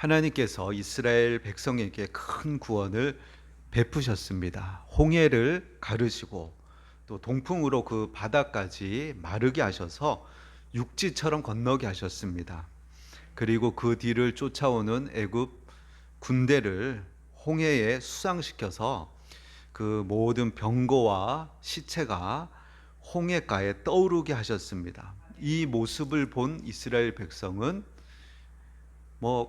하나님께서 이스라엘 백성에게 큰 구원을 베푸셨습니다. 홍해를 가르시고 또 동풍으로 그 바다까지 마르게 하셔서 육지처럼 건너게 하셨습니다. 그리고 그 뒤를 쫓아오는 애굽 군대를 홍해에 수상시켜서 그 모든 병거와 시체가 홍해가에 떠오르게 하셨습니다. 이 모습을 본 이스라엘 백성은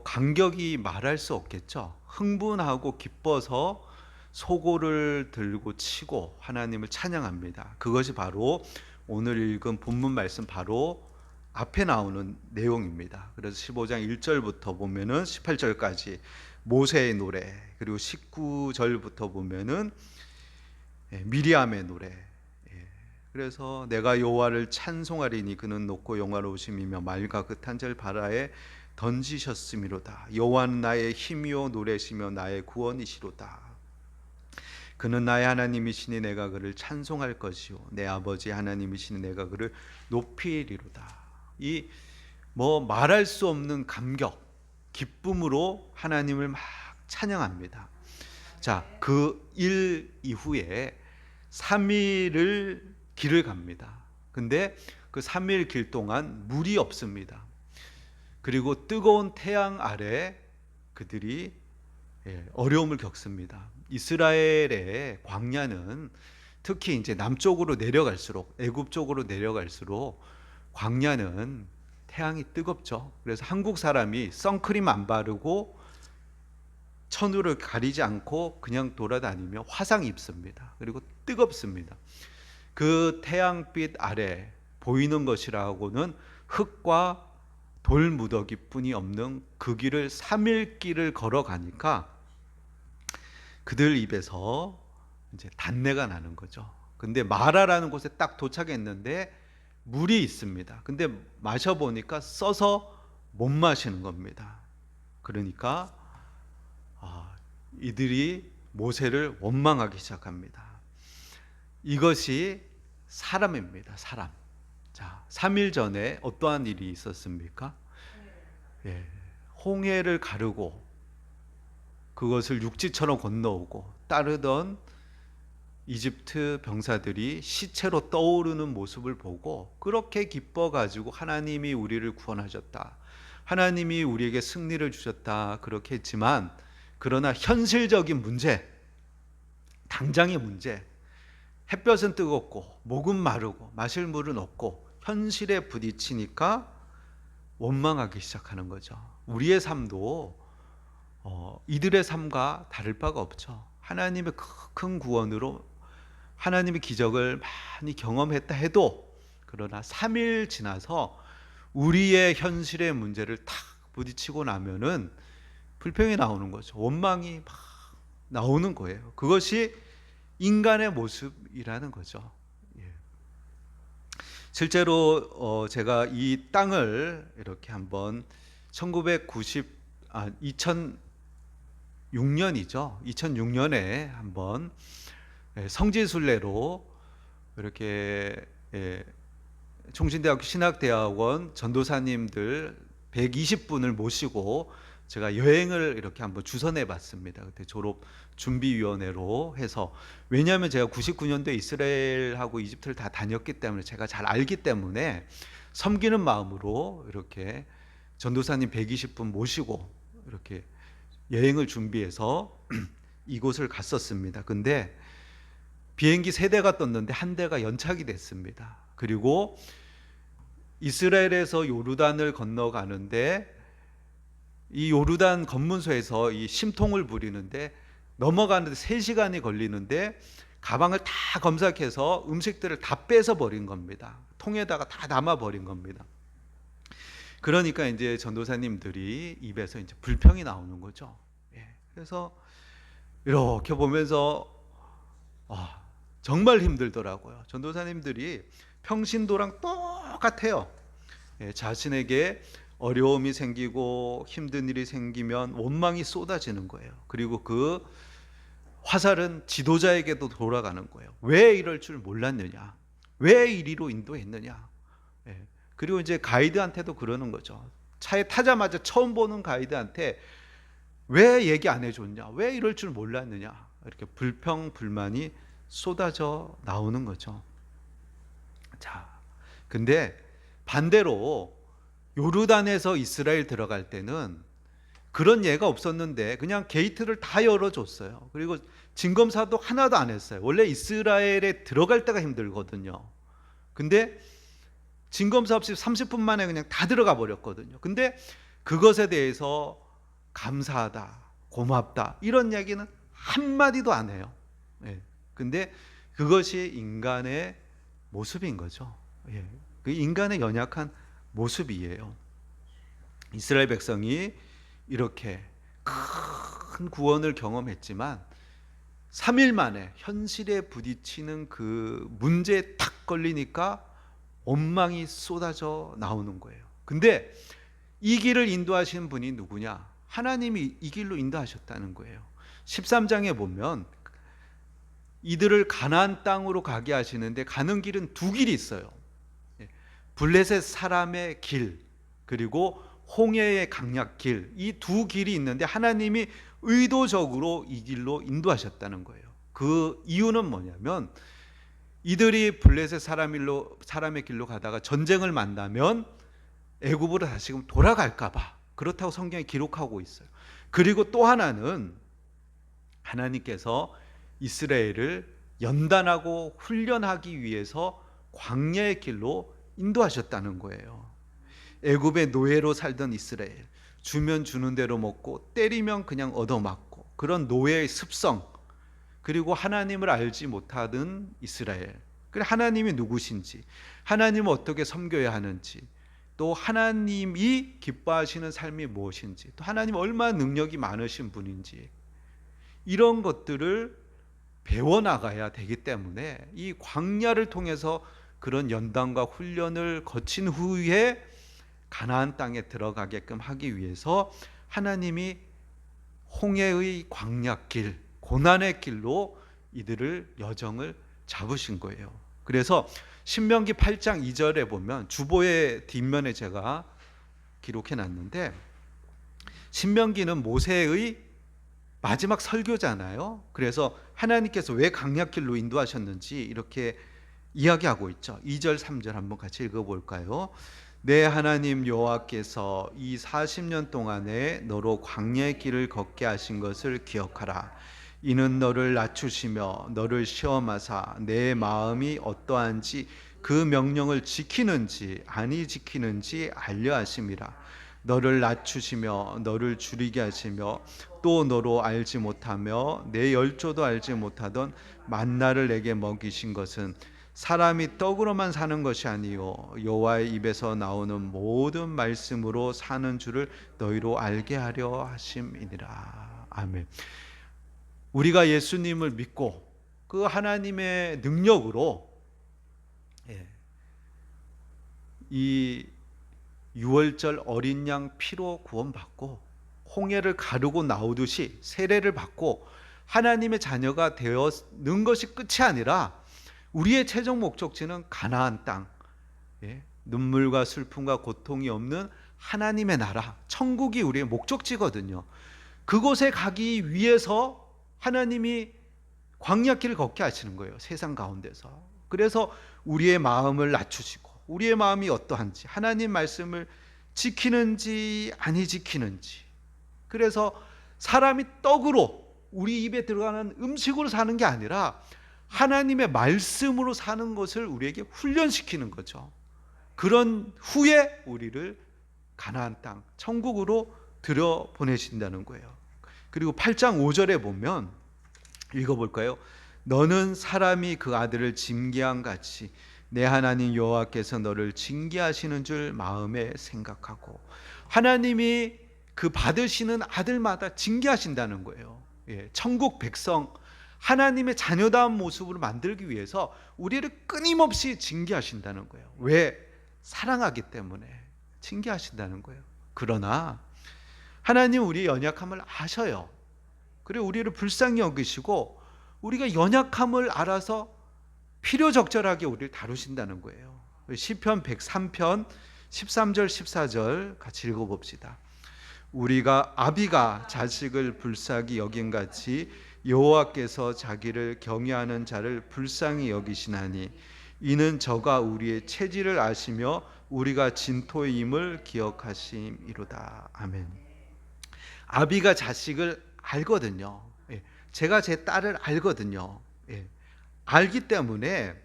감격이 말할 수 없겠죠. 흥분하고 기뻐서 소고를 들고 치고 하나님을 찬양합니다. 그것이 바로 오늘 읽은 본문 말씀 바로 앞에 나오는 내용입니다. 그래서 15장 1절부터 보면은 18절까지 모세의 노래, 그리고 19절부터 보면은 미리암의 노래. 그래서 내가 여호와를 찬송하리니 그는 높고 영화로우심이며 맑아 그 탄절 바다에 던지셨음이로다. 여호와는 나의 힘이요 노래시며 나의 구원이시로다. 그는 나의 하나님이시니 내가 그를 찬송할 것이요 내 아버지 하나님이시니 내가 그를 높이리로다. 이 말할 수 없는 감격, 기쁨으로 하나님을 막 찬양합니다. 자, 그 일 이후에 3일을 길을 갑니다. 근데 그 3일 길 동안 물이 없습니다. 그리고 뜨거운 태양 아래 그들이 어려움을 겪습니다. 이스라엘의 광야는 특히 이제 남쪽으로 내려갈수록, 애굽 쪽으로 내려갈수록 광야는 태양이 뜨겁죠. 그래서 한국 사람이 선크림 안 바르고 천으로 가리지 않고 그냥 돌아다니며 화상 입습니다. 그리고 뜨겁습니다. 그 태양빛 아래 보이는 것이라고는 흙과 돌 무더기뿐이 없는 그 길을 3일 길을 걸어가니까 그들 입에서 이제 단내가 나는 거죠. 근데 마라라는 곳에 딱 도착했는데 물이 있습니다. 근데 마셔보니까 써서 못 마시는 겁니다. 그러니까 이들이 모세를 원망하기 시작합니다. 이것이 사람입니다. 사람. 자, 3일 전에 어떠한 일이 있었습니까? 홍해를 가르고 그것을 육지처럼 건너오고 따르던 이집트 병사들이 시체로 떠오르는 모습을 보고 그렇게 기뻐가지고 하나님이 우리를 구원하셨다, 하나님이 우리에게 승리를 주셨다 그렇게 했지만, 그러나 현실적인 문제, 당장의 문제, 햇볕은 뜨겁고 목은 마르고 마실 물은 없고 현실에 부딪히니까 원망하기 시작하는 거죠. 우리의 삶도 이들의 삶과 다를 바가 없죠. 하나님의 큰 구원으로 하나님의 기적을 많이 경험했다 해도, 그러나 3일 지나서 우리의 현실의 문제를 탁 부딪히고 나면은 불평이 나오는 거죠. 원망이 막 나오는 거예요. 그것이 인간의 모습이라는 거죠. 실제로 제가 이 땅을 이렇게 한번 2006년이죠. 2006년에 한번 성지순례로 이렇게 총신대학교 신학대학원 전도사님들 120분을 모시고 제가 여행을 이렇게 한번 주선해 봤습니다. 그때 졸업 준비위원회로 해서, 왜냐하면 제가 99년도에 이스라엘하고 이집트를 다 다녔기 때문에 제가 잘 알기 때문에 섬기는 마음으로 이렇게 전도사님 120분 모시고 이렇게 여행을 준비해서 이곳을 갔었습니다. 근데 비행기 3대가 떴는데 1대가 연착이 됐습니다. 그리고 이스라엘에서 요르단을 건너가는데 이 요르단 검문소에서 이 심통을 부리는데 넘어가는데 3시간이 걸리는데 가방을 다 검색해서 음식들을 다 뺏어 버린 겁니다. 통에다가 다 담아 버린 겁니다. 그러니까 이제 전도사님들이 입에서 이제 불평이 나오는 거죠. 그래서 이렇게 보면서 정말 힘들더라고요. 전도사님들이 평신도랑 똑같아요. 자신에게 어려움이 생기고 힘든 일이 생기면 원망이 쏟아지는 거예요. 그리고 그 화살은 지도자에게도 돌아가는 거예요. 왜 이럴 줄 몰랐느냐? 왜 이리로 인도했느냐? 그리고 이제 가이드한테도 그러는 거죠. 차에 타자마자 처음 보는 가이드한테 왜 얘기 안 해줬냐? 왜 이럴 줄 몰랐느냐? 이렇게 불평, 불만이 쏟아져 나오는 거죠. 자, 근데 반대로 요르단에서 이스라엘 들어갈 때는 그런 예가 없었는데 그냥 게이트를 다 열어줬어요. 그리고 진검사도 하나도 안 했어요. 원래 이스라엘에 들어갈 때가 힘들거든요. 근데 진검사 없이 30분 만에 그냥 다 들어가 버렸거든요. 근데 그것에 대해서 감사하다, 고맙다 이런 이야기는 한마디도 안 해요. 예. 근데 그것이 인간의 모습인 거죠. 예. 그 인간의 연약한 모습이에요. 이스라엘 백성이 이렇게 큰 구원을 경험했지만 3일 만에 현실에 부딪히는 그 문제에 탁 걸리니까 원망이 쏟아져 나오는 거예요. 근데 이 길을 인도하시는 분이 누구냐? 하나님이 이 길로 인도하셨다는 거예요. 13장에 보면 이들을 가나안 땅으로 가게 하시는데 가는 길은 두 길이 있어요. 블레셋 사람의 길, 그리고 홍해의 강약길, 이 두 길이 있는데 하나님이 의도적으로 이 길로 인도하셨다는 거예요. 그 이유는 뭐냐면 이들이 블레셋 사람의 길로 가다가 전쟁을 만나면 애굽으로 다시금 돌아갈까 봐 그렇다고 성경에 기록하고 있어요. 그리고 또 하나는 하나님께서 이스라엘을 연단하고 훈련하기 위해서 광야의 길로 인도하셨다는 거예요. 애굽의 노예로 살던 이스라엘, 주면 주는 대로 먹고 때리면 그냥 얻어맞고 그런 노예의 습성, 그리고 하나님을 알지 못하던 이스라엘, 그리고 하나님이 누구신지, 하나님을 어떻게 섬겨야 하는지, 또 하나님이 기뻐하시는 삶이 무엇인지, 또 하나님 얼마나 능력이 많으신 분인지, 이런 것들을 배워나가야 되기 때문에 이 광야를 통해서 그런 연단과 훈련을 거친 후에 가나안 땅에 들어가게끔 하기 위해서 하나님이 홍해의 광야길, 고난의 길로 이들을 여정을 잡으신 거예요. 그래서 신명기 8장 2절에 보면 주보의 뒷면에 제가 기록해 놨는데, 신명기는 모세의 마지막 설교잖아요. 그래서 하나님께서 왜 광야길로 인도하셨는지 이렇게 이야기하고 있죠. 2절 3절 한번 같이 읽어볼까요? 내 하나님 여호와께서 이 40년 동안에 너로 광야의 길을 걷게 하신 것을 기억하라. 이는 너를 낮추시며 너를 시험하사 내 마음이 어떠한지 그 명령을 지키는지 아니 지키는지 알려 하심이라. 너를 낮추시며 너를 줄이게 하시며 또 너로 알지 못하며 내 열조도 알지 못하던 만나를 내게 먹이신 것은 사람이 떡으로만 사는 것이 아니요 여호와의 입에서 나오는 모든 말씀으로 사는 줄을 너희로 알게 하려 하심이니라. 아멘. 우리가 예수님을 믿고 그 하나님의 능력으로 이 유월절 어린 양 피로 구원받고 홍해를 가르고 나오듯이 세례를 받고 하나님의 자녀가 되었는 것이 끝이 아니라 우리의 최종 목적지는 가나안 땅, 눈물과 슬픔과 고통이 없는 하나님의 나라, 천국이 우리의 목적지거든요. 그곳에 가기 위해서 하나님이 광야길을 걷게 하시는 거예요. 세상 가운데서. 그래서 우리의 마음을 낮추시고 우리의 마음이 어떠한지, 하나님 말씀을 지키는지 아니 지키는지, 그래서 사람이 떡으로 우리 입에 들어가는 음식으로 사는 게 아니라 하나님의 말씀으로 사는 것을 우리에게 훈련시키는 거죠. 그런 후에 우리를 가나안 땅, 천국으로 들여보내신다는 거예요. 그리고 8장 5절에 보면 읽어볼까요? 너는 사람이 그 아들을 징계한 같이 내 하나님 여호와께서 너를 징계하시는 줄 마음에 생각하고, 하나님이 그 받으시는 아들마다 징계하신다는 거예요. 천국 백성, 하나님의 자녀다운 모습으로 만들기 위해서 우리를 끊임없이 징계하신다는 거예요. 왜? 사랑하기 때문에 징계하신다는 거예요. 그러나 하나님 우리의 연약함을 아셔요. 그리고 우리를 불쌍히 여기시고 우리가 연약함을 알아서 필요적절하게 우리를 다루신다는 거예요. 시편 103편 13절 14절 같이 읽어봅시다. 우리가 아비가 자식을 불쌍히 여김같이 여호와께서 자기를 경외하는 자를 불쌍히 여기시나니 이는 저가 우리의 체질을 아시며 우리가 진토임을 기억하심이로다. 아멘. 아비가 자식을 알거든요. 예. 제가 제 딸을 알거든요. 예. 알기 때문에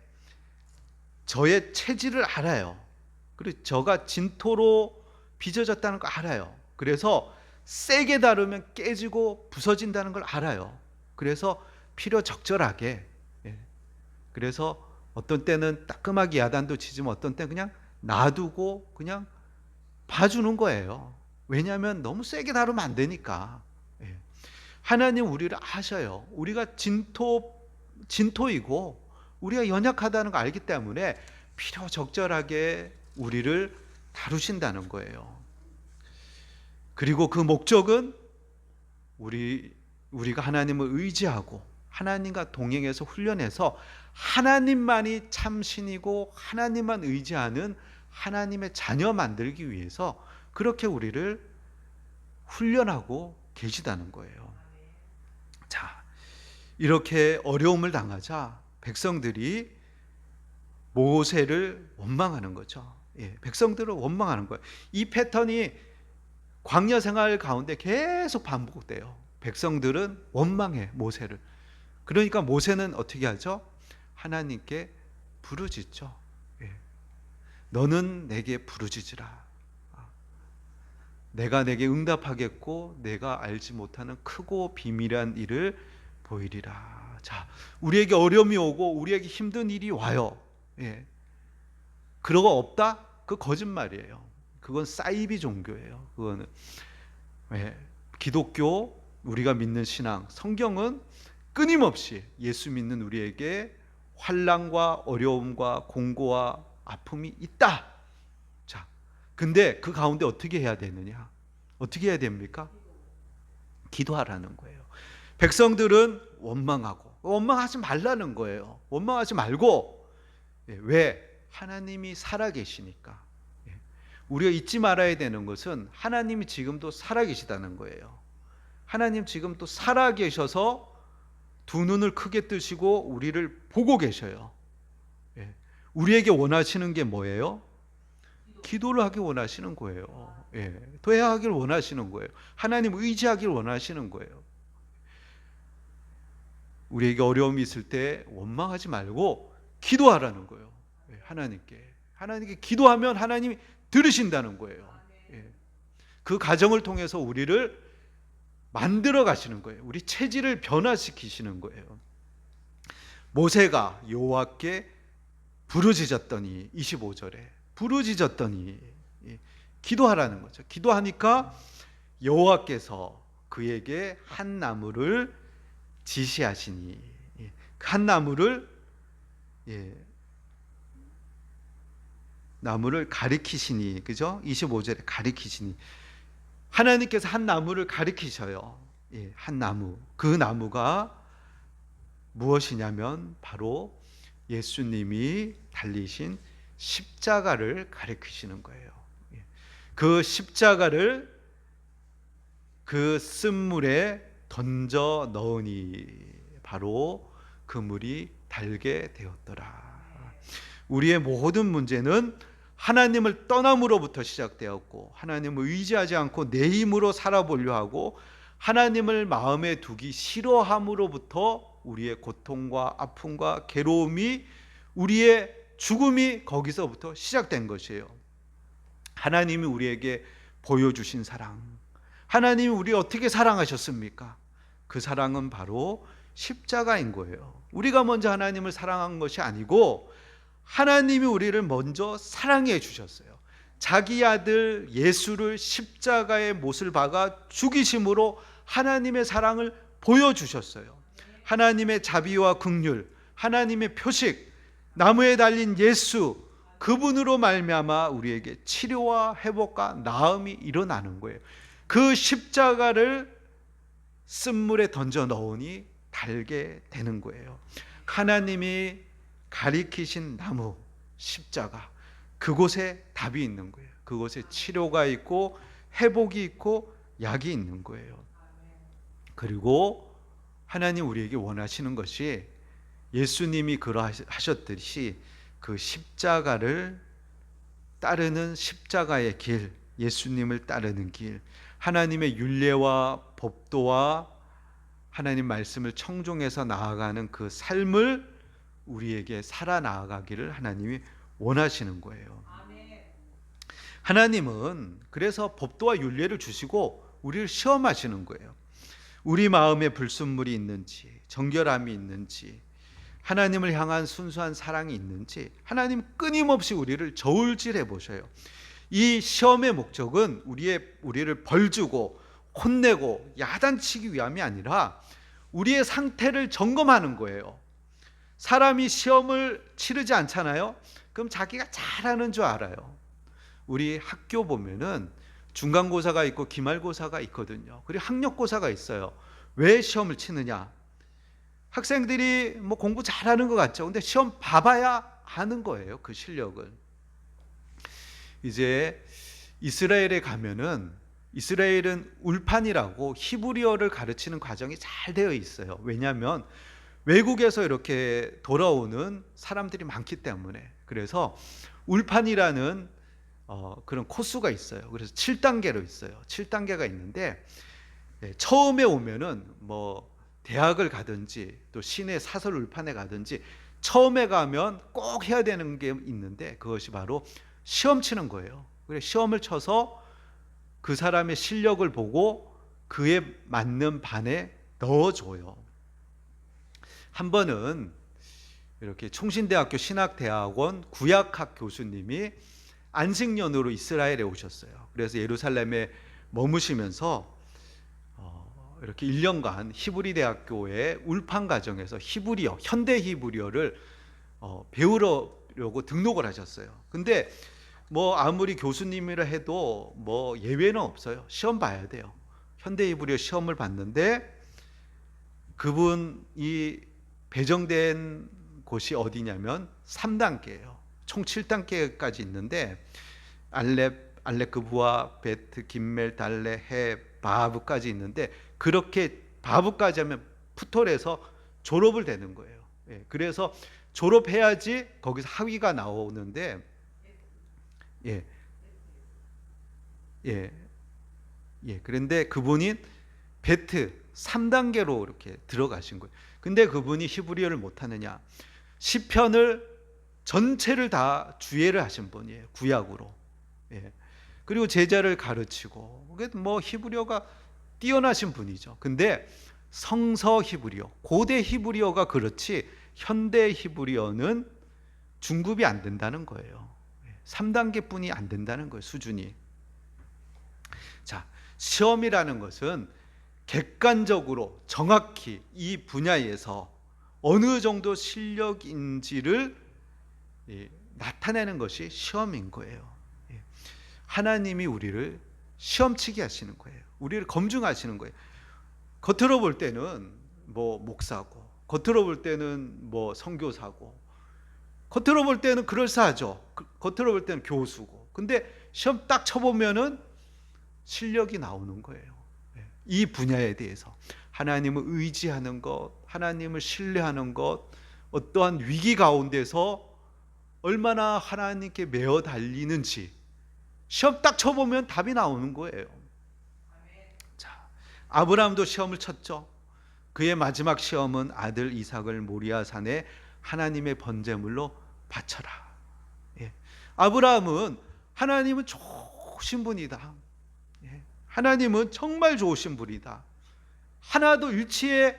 저의 체질을 알아요. 그리고 저가 진토로 빚어졌다는 거 알아요. 그래서 세게 다루면 깨지고 부서진다는 걸 알아요. 그래서 필요 적절하게, 예. 그래서 어떤 때는 따끔하게 야단도 치지만 어떤 때는 그냥 놔두고 그냥 봐주는 거예요. 왜냐하면 너무 세게 다루면 안 되니까. 예. 하나님 우리를 아셔요. 우리가 진토이고 우리가 연약하다는 걸 알기 때문에 필요 적절하게 우리를 다루신다는 거예요. 그리고 그 목적은 우리가 하나님을 의지하고 하나님과 동행해서 훈련해서 하나님만이 참 신이고 하나님만 의지하는 하나님의 자녀 만들기 위해서 그렇게 우리를 훈련하고 계시다는 거예요. 자, 이렇게 어려움을 당하자 백성들이 모세를 원망하는 거죠. 예, 백성들을 원망하는 거예요. 이 패턴이 광야 생활 가운데 계속 반복돼요. 백성들은 원망해 모세를. 그러니까 모세는 어떻게 하죠? 하나님께 부르짖죠. 예. 너는 내게 부르짖으라. 내가 내게 응답하겠고 내가 알지 못하는 크고 비밀한 일을 보이리라. 자, 우리에게 어려움이 오고 우리에게 힘든 일이 와요. 예. 그러고 없다? 그 거짓말이에요. 그건 사이비 종교예요. 그거는 기독교 우리가 믿는 신앙, 성경은 끊임없이 예수 믿는 우리에게 환난과 어려움과 공고와 아픔이 있다. 자, 근데 그 가운데 어떻게 해야 되느냐? 어떻게 해야 됩니까? 기도하라는 거예요. 백성들은 원망하고 원망하지 말라는 거예요. 원망하지 말고 왜? 하나님이 살아계시니까. 우리가 잊지 말아야 되는 것은 하나님이 지금도 살아계시다는 거예요. 하나님 지금 또 살아계셔서 두 눈을 크게 뜨시고 우리를 보고 계셔요. 우리에게 원하시는 게 뭐예요? 기도를 하길 원하시는 거예요. 도야하길 원하시는 거예요. 하나님 의지하길 원하시는 거예요. 우리에게 어려움이 있을 때 원망하지 말고 기도하라는 거예요. 하나님께 기도하면 하나님이 들으신다는 거예요. 그 과정을 통해서 우리를 만들어 가시는 거예요. 우리 체질을 변화시키시는 거예요. 모세가 여호와께 부르짖었더니 25절에 부르짖었더니 기도하라는 거죠. 기도하니까 여호와께서 그에게 한 나무를 지시하시니 한 나무를 가리키시니, 그죠? 25절에 가리키시니 하나님께서 한 나무를 가리키셔요. 한 나무. 그 나무가 무엇이냐면 바로 예수님이 달리신 십자가를 가리키시는 거예요. 그 십자가를 그 쓴물에 던져 넣으니 바로 그 물이 달게 되었더라. 우리의 모든 문제는 하나님을 떠남으로부터 시작되었고 하나님을 의지하지 않고 내 힘으로 살아보려 하고 하나님을 마음에 두기 싫어함으로부터 우리의 고통과 아픔과 괴로움이 우리의 죽음이 거기서부터 시작된 것이에요. 하나님이 우리에게 보여주신 사랑, 하나님이 우리 어떻게 사랑하셨습니까? 그 사랑은 바로 십자가인 거예요. 우리가 먼저 하나님을 사랑한 것이 아니고 하나님이 우리를 먼저 사랑해 주셨어요. 자기 아들 예수를 십자가의 못을 박아 죽이심으로 하나님의 사랑을 보여주셨어요. 하나님의 자비와 긍휼, 하나님의 표식, 나무에 달린 예수, 그분으로 말미암아 우리에게 치료와 회복과 나음이 일어나는 거예요. 그 십자가를 쓴물에 던져 넣으니 달게 되는 거예요. 하나님이 가리키신 나무, 십자가, 그곳에 답이 있는 거예요. 그곳에 치료가 있고 회복이 있고 약이 있는 거예요. 그리고 하나님 우리에게 원하시는 것이 예수님이 그러하셨듯이 그 십자가를 따르는 십자가의 길, 예수님을 따르는 길, 하나님의 율례와 법도와 하나님 말씀을 청종해서 나아가는 그 삶을 우리에게 살아 나아가기를 하나님이 원하시는 거예요. 하나님은 그래서 법도와 율례를 주시고 우리를 시험하시는 거예요. 우리 마음에 불순물이 있는지, 정결함이 있는지, 하나님을 향한 순수한 사랑이 있는지 하나님 끊임없이 우리를 저울질해 보셔요. 이 시험의 목적은 우리를 벌주고 혼내고 야단치기 위함이 아니라 우리의 상태를 점검하는 거예요. 사람이 시험을 치르지 않잖아요. 그럼 자기가 잘하는 줄 알아요. 우리 학교 보면은 중간고사가 있고 기말고사가 있거든요. 그리고 학력고사가 있어요. 왜 시험을 치느냐? 학생들이 뭐 공부 잘하는 것 같죠. 근데 시험 봐봐야 아는 거예요. 그 실력을. 이제 이스라엘에 가면은 이스라엘은 울판이라고 히브리어를 가르치는 과정이 잘 되어 있어요. 왜냐하면 외국에서 이렇게 돌아오는 사람들이 많기 때문에. 그래서 울판이라는 그런 코스가 있어요. 그래서 7단계로 있어요. 7단계가 있는데 처음에 오면은 뭐 대학을 가든지 또 시내 사설 울판에 가든지 처음에 가면 꼭 해야 되는 게 있는데 그것이 바로 시험 치는 거예요. 그래서 시험을 쳐서 그 사람의 실력을 보고 그에 맞는 반에 넣어줘요. 한 번은 이렇게 총신대학교 신학대학원 구약학 교수님이 안식년으로 이스라엘에 오셨어요. 그래서 예루살렘에 머무시면서 이렇게 1년간 히브리 대학교의 울판 과정에서 히브리어, 현대 히브리어를 배우려고 등록을 하셨어요. 근데 뭐 아무리 교수님이라 해도 뭐 예외는 없어요. 시험 봐야 돼요. 현대 히브리어 시험을 봤는데 그분이 배정된 곳이 어디냐면 3단계예요. 총 7단계까지 있는데 알렙, 베트, 김멜, 달레, 해, 바브까지 있는데 그렇게 바브까지 하면 푸톨에서 졸업을 되는 거예요. 그래서 졸업해야지 거기서 학위가 나오는데 그런데 그분이 베트 3단계로 이렇게 들어가신 거예요. 근데 그분이 히브리어를 못하느냐? 시편을 전체를 다 주예를 하신 분이에요. 구약으로. 그리고 제자를 가르치고 뭐 히브리어가 뛰어나신 분이죠. 근데 성서 히브리어, 고대 히브리어가 그렇지 현대 히브리어는 중급이 안 된다는 거예요. 3단계뿐이 안 된다는 거예요. 수준이. 자, 시험이라는 것은 객관적으로 정확히 이 분야에서 어느 정도 실력인지를 나타내는 것이 시험인 거예요. 하나님이 우리를 시험치게 하시는 거예요. 우리를 검증하시는 거예요. 겉으로 볼 때는 뭐 목사고, 겉으로 볼 때는 뭐 선교사고, 겉으로 볼 때는 그럴싸하죠. 겉으로 볼 때는 교수고. 근데 시험 딱 쳐보면은 실력이 나오는 거예요. 이 분야에 대해서 하나님을 의지하는 것, 하나님을 신뢰하는 것, 어떠한 위기 가운데서 얼마나 하나님께 매어 달리는지 시험 딱 쳐보면 답이 나오는 거예요. 자, 아브라함도 시험을 쳤죠. 그의 마지막 시험은 아들 이삭을 모리아 산에 하나님의 번제물로 바쳐라. 아브라함은 하나님은 좋으신 분이다. 하나님은 정말 좋으신 분이다. 하나도 일치에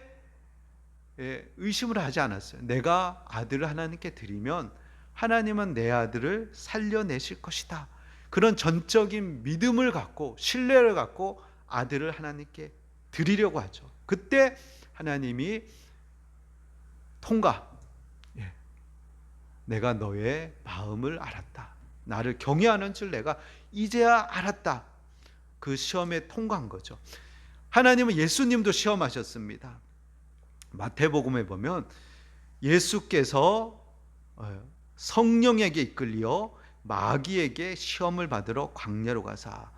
의심을 하지 않았어요. 내가 아들을 하나님께 드리면 하나님은 내 아들을 살려내실 것이다. 그런 전적인 믿음을 갖고 신뢰를 갖고 아들을 하나님께 드리려고 하죠. 그때 하나님이 통과. 내가 너의 마음을 알았다. 나를 경외하는 줄 내가 이제야 알았다. 그 시험에 통과한 거죠. 하나님은 예수님도 시험하셨습니다. 마태복음에 보면 예수께서 성령에게 이끌려 마귀에게 시험을 받으러 광야로 가사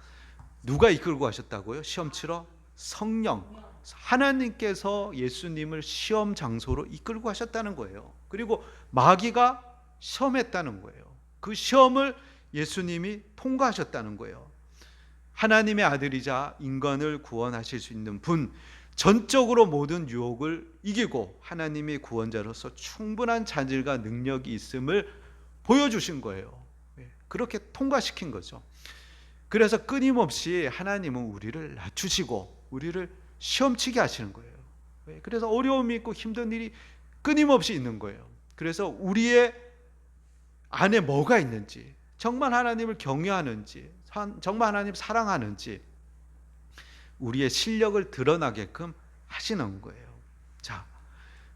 누가 이끌고 가셨다고요? 시험 치러? 성령. 하나님께서 예수님을 시험 장소로 이끌고 가셨다는 거예요. 그리고 마귀가 시험했다는 거예요. 그 시험을 예수님이 통과하셨다는 거예요. 하나님의 아들이자 인간을 구원하실 수 있는 분, 전적으로 모든 유혹을 이기고 하나님의 구원자로서 충분한 자질과 능력이 있음을 보여주신 거예요. 그렇게 통과시킨 거죠. 그래서 끊임없이 하나님은 우리를 낮추시고 우리를 시험치게 하시는 거예요. 그래서 어려움이 있고 힘든 일이 끊임없이 있는 거예요. 그래서 우리의 안에 뭐가 있는지, 정말 하나님을 경외하는지, 정말 하나님 사랑하는지 우리의 실력을 드러나게끔 하시는 거예요. 자,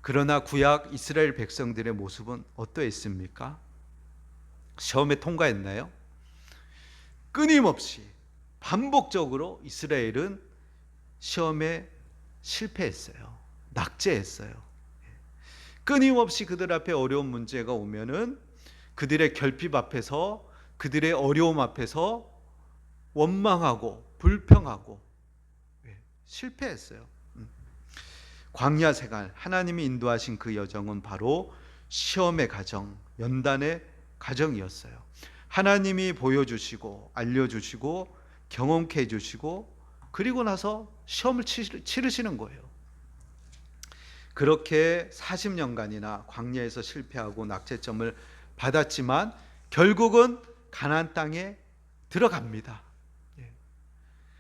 그러나 구약 이스라엘 백성들의 모습은 어떠했습니까? 시험에 통과했나요? 끊임없이 반복적으로 이스라엘은 시험에 실패했어요. 낙제했어요. 끊임없이 그들 앞에 어려운 문제가 오면은 그들의 결핍 앞에서, 그들의 어려움 앞에서 원망하고 불평하고 실패했어요. 광야 생활, 하나님이 인도하신 그 여정은 바로 시험의 가정, 연단의 가정이었어요. 하나님이 보여주시고 알려주시고 경험케 해주시고 그리고 나서 시험을 치르시는 거예요. 그렇게 40년간이나 광야에서 실패하고 낙제점을 받았지만 결국은 가나안 땅에 들어갑니다.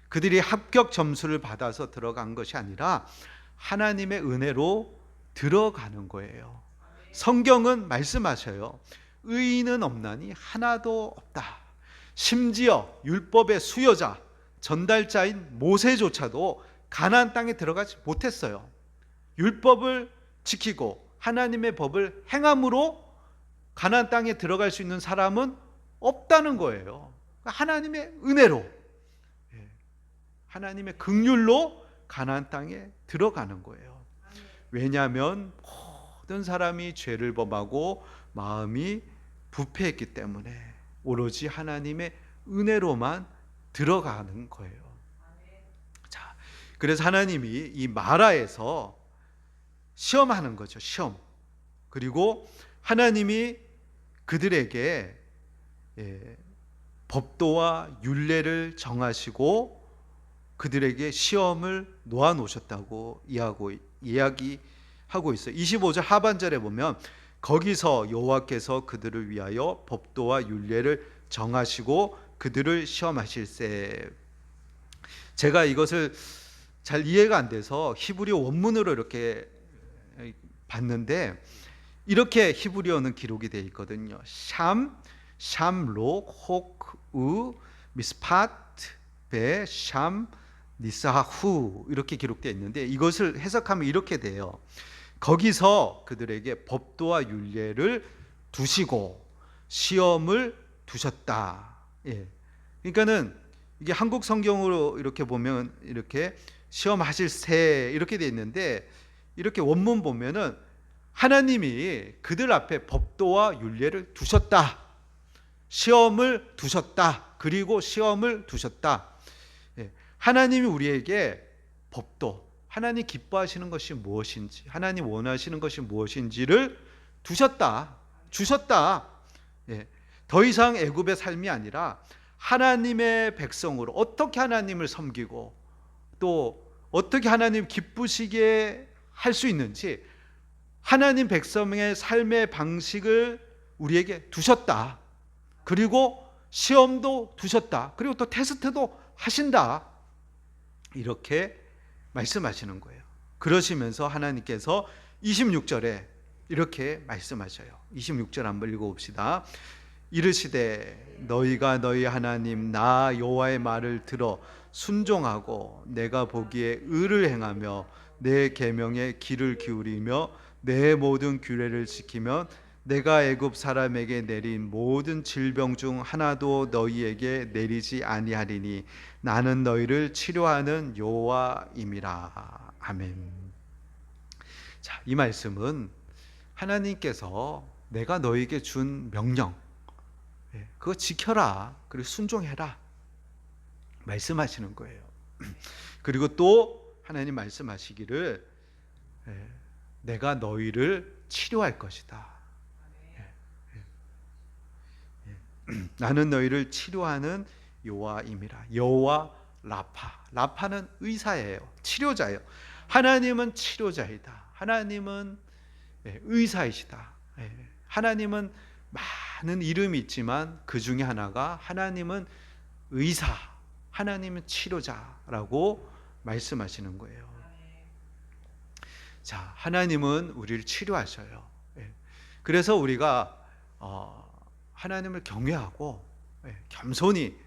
그들이 합격 점수를 받아서 들어간 것이 아니라 하나님의 은혜로 들어가는 거예요. 성경은 말씀하셔요. 의인은 없나니 하나도 없다. 심지어 율법의 수여자, 전달자인 모세조차도 가나안 땅에 들어가지 못했어요. 율법을 지키고 하나님의 법을 행함으로 가나안 땅에 들어갈 수 있는 사람은 없다는 거예요. 하나님의 은혜로, 하나님의 긍휼로 가나안 땅에 들어가는 거예요. 왜냐하면 모든 사람이 죄를 범하고 마음이 부패했기 때문에 오로지 하나님의 은혜로만 들어가는 거예요. 자, 그래서 하나님이 이 마라에서 시험하는 거죠. 시험. 그리고 하나님이 그들에게 법도와 율례를 정하시고 그들에게 시험을 놓아 놓으셨다고 이야기하고 있어요. 25절 하반절에 보면 거기서 여호와께서 그들을 위하여 법도와 율례를 정하시고 그들을 시험하실세. 제가 이것을 잘 이해가 안 돼서 히브리어 원문으로 이렇게 봤는데 이렇게 히브리어는 기록이 되어 있거든요. 샴로 혹우 미스파트 베 샴 니사후 이렇게 기록되어 있는데 이것을 해석하면 이렇게 돼요. 거기서 그들에게 법도와 율례를 두시고 시험을 두셨다. 그러니까는 이게 한국 성경으로 이렇게 보면 이렇게 시험하실 새 이렇게 되어 있는데 이렇게 원문 보면은 하나님이 그들 앞에 법도와 율례를 두셨다. 시험을 두셨다. 그리고 시험을 두셨다. 하나님이 우리에게 법도, 하나님 기뻐하시는 것이 무엇인지, 하나님 원하시는 것이 무엇인지를 두셨다. 주셨다. 더 이상 애굽의 삶이 아니라 하나님의 백성으로 어떻게 하나님을 섬기고 또 어떻게 하나님 기쁘시게 할 수 있는지 하나님 백성의 삶의 방식을 우리에게 두셨다. 그리고 시험도 두셨다. 그리고 또 테스트도 하신다. 이렇게 말씀하시는 거예요. 그러시면서 하나님께서 26절에 이렇게 말씀하셔요. 26절 한번 읽어봅시다. 이르시되 너희가 너희 하나님 나 여호와의 말을 들어 순종하고 내가 보기에 의를 행하며 내 계명에 귀를 기울이며 내 모든 규례를 지키면 내가 애굽 사람에게 내린 모든 질병 중 하나도 너희에게 내리지 아니하리니 나는 너희를 치료하는 여호와임이라. 아멘. 자, 이 말씀은 하나님께서 내가 너희에게 준 명령 그거 지켜라. 그리고 순종해라. 말씀하시는 거예요. 그리고 또 하나님 말씀하시기를 내가 너희를 치료할 것이다. 나는 너희를 치료하는 여호와임이라. 여호와 라파. 라파는 의사예요. 치료자예요. 하나님은 치료자이다. 하나님은 의사이시다. 하나님은 많은 이름이 있지만 그 중에 하나가 하나님은 의사, 하나님은 치료자라고 말씀하시는 거예요. 자, 하나님은 우리를 치료하셔요. 그래서 우리가 하나님을 경외하고 겸손히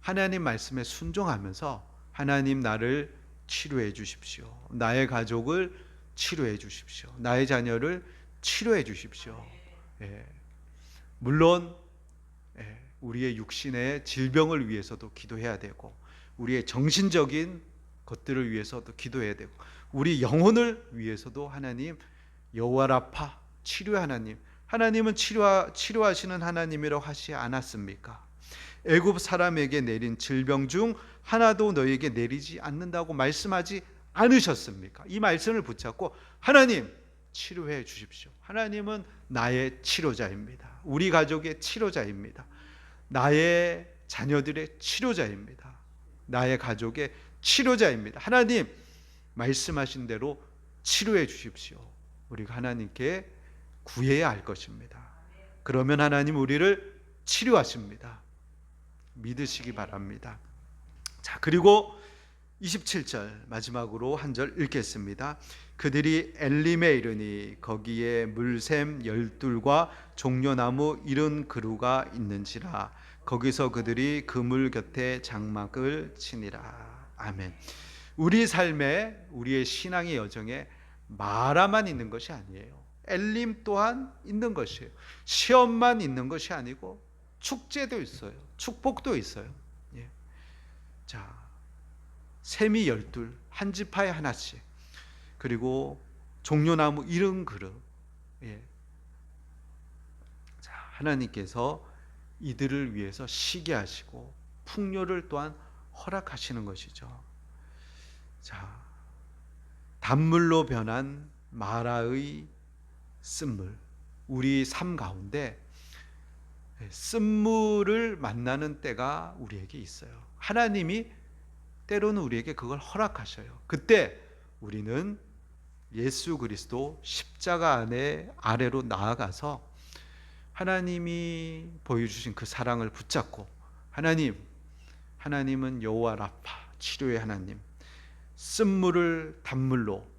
하나님 말씀에 순종하면서 하나님 나를 치료해 주십시오. 나의 가족을 치료해 주십시오. 나의 자녀를 치료해 주십시오. 물론 우리의 육신의 질병을 위해서도 기도해야 되고 우리의 정신적인 것들을 위해서도 기도해야 되고 우리 영혼을 위해서도 하나님 여호와 라파 치료의 하나님, 하나님은 치료하시는 하나님이라고 하시지 않았습니까? 애굽 사람에게 내린 질병 중 하나도 너에게 내리지 않는다고 말씀하지 않으셨습니까? 이 말씀을 붙잡고 하나님 치료해 주십시오. 하나님은 나의 치료자입니다. 우리 가족의 치료자입니다. 나의 자녀들의 치료자입니다. 나의 가족의 치료자입니다. 하나님 말씀하신 대로 치료해 주십시오. 우리가 하나님께 구해야 할 것입니다. 그러면 하나님 우리를 치료하십니다. 믿으시기 바랍니다. 자, 그리고 27절 마지막으로 한 절 읽겠습니다. 그들이 엘림에 이르니 거기에 물샘 12과 종려나무 70그루가 있는지라 거기서 그들이 그물 곁에 장막을 치니라. 아멘. 우리 삶에 우리의 신앙의 여정에 마라만 있는 것이 아니에요. 엘림 또한 있는 것이에요. 시험만 있는 것이 아니고 축제도 있어요. 축복도 있어요. 자, 샘이 12, 한 지파에 하나씩, 그리고 종려나무 70그루. 자, 하나님께서 이들을 위해서 쉬게 하시고 풍요를 또한 허락하시는 것이죠. 자, 단물로 변한 마라의 쓴물, 우리 삶 가운데 쓴물을 만나는 때가 우리에게 있어요. 하나님이 때로는 우리에게 그걸 허락하셔요. 그때 우리는 예수 그리스도 십자가 안에 아래로 나아가서 하나님이 보여주신 그 사랑을 붙잡고 하나님은 여호와 라파 치료의 하나님, 쓴물을 단물로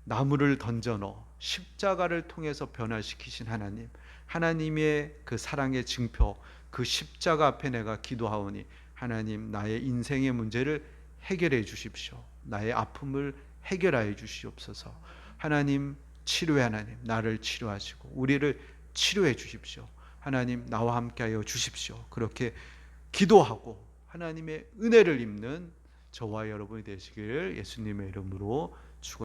나무를 던져 넣어 십자가를 통해서 변화시키신 하나님, 하나님의 그 사랑의 증표, 그 십자가 앞에 내가 기도하오니 하나님 나의 인생의 문제를 해결해 주십시오. 나의 아픔을 해결하여 주시옵소서. 하나님 치료의 하나님, 나를 치료하시고 우리를 치료해 주십시오. 하나님 나와 함께하여 주십시오. 그렇게 기도하고 하나님의 은혜를 입는 저와 여러분이 되시기를 예수님의 이름으로 축원합니다.